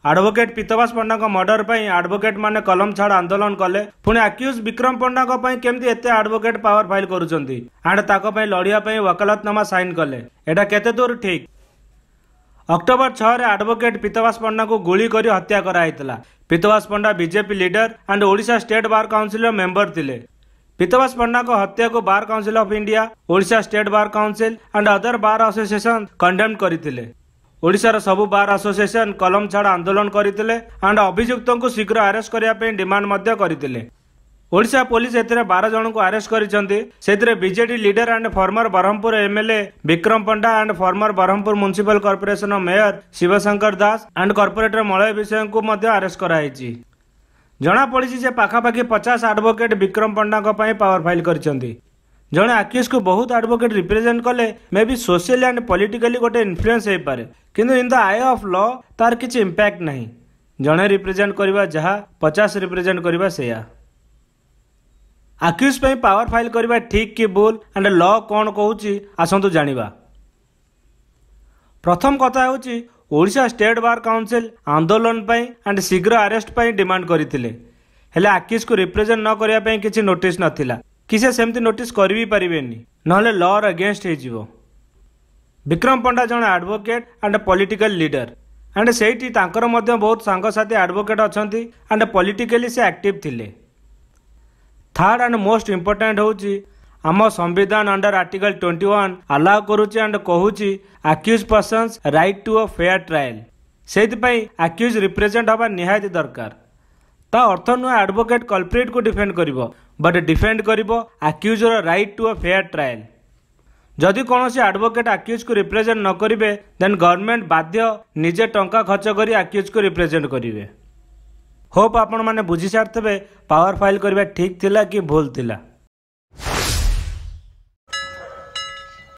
Advocate पीतवास Panda को murder पर advocate माने कलम छाड़ आंदोलन कले पुणी अक्यूज विक्रम पंडा को केमती एते एडवोकेट पावर फाइल करुचंती एंड ताको पई लड़िया पई वकालतनामा साइन कले एटा केते दूर ठीक। अक्टोबर 6 रे एडवोकेट पीतवास पंडा को गुली करी हत्या कराइतला। Pitabas Panda BJP leader and Odisha state bar council member थिले। पीतवास पंडा को हत्या को bar council of India, Odisha state bar council and other bar association condemn करथिले। ओडिशार सबु बार एसोसिएशन कलम छाड़ आंदोलन करथिले एंड अभियुक्तों को शीघ्र अरेस्ट करिया पे डिमांड मध्य करथिले। ओडिशा पुलिस एथिरे 12 जन को अरेस्ट करिसंती। सेथिरे BJD leader and former Berhampur MLA Bikram Panda and former Berhampur municipal corporation mayor Shivshankar Das and corporator Malay Bishoyi को मध्य अरेस्ट कराइछि। जना पड़ी जे पाखापाखि 50 एडवोकेट विक्रम पंडा को पई पावर फाइल करिसंती। जड़े आक्यूज को बहुत एडवोकेट रिप्रेजेंट कले may be social and politically गोटे इन्फ्लुएंस हो पारे किंतु in the I of law तार किछि इंपैक्ट नहीं। जड़े रिप्रेजेंट करबा जहा 50 रिप्रेजेंट करबा सेया। आक्यूज पे पावर फाइल करबा ठीक कि भूल एंड लॉ कौन कहूची आसंतु जानिबा। प्रथम कथा होची ओडिशा स्टेट बार काउंसिल आंदोलन पे एंड शीघ्र अरेस्ट पे डिमांड करथिले हेले आक्यूज को रिप्रेजेंट न करिया पे किछि नोटिस नथिला कि से सेमती नोटिस कर भी पारिबेनी नहले लॉ अगेंस्ट हो। विक्रम पंडा जन advocate and political leader and सेठी तांकर मध्य बहुत सांगसाथी एडवोकेट अछंती एंड पॉलिटिकली से एक्टिव थिले। थर्ड एंड मोस्ट इंपोर्टेंट होची आम संविधान अंडर आर्टिकल 21 अलाउ करूची एंड कहूची accused persons right to a fair trial. सेति पई अक्यूज रिप्रेजेंट हबा निहायती दरकार। ता अर्थ नुआ एडवोकेट कल्प्रिट को डिफेंड करिवो बट डिफेंड करिवो accuser right to a fair trial. जदि कौन से एडवोकेट अक्यूज को रिप्रेजेंट न करिवे देन गवर्नमेंट बाध्य निजे टंका खर्च करी अक्यूज को रिप्रेजेंट करिवे। होप आपण माने बुझी सारथबे पावर फाइल करबा ठीक थिला कि भूल थिला।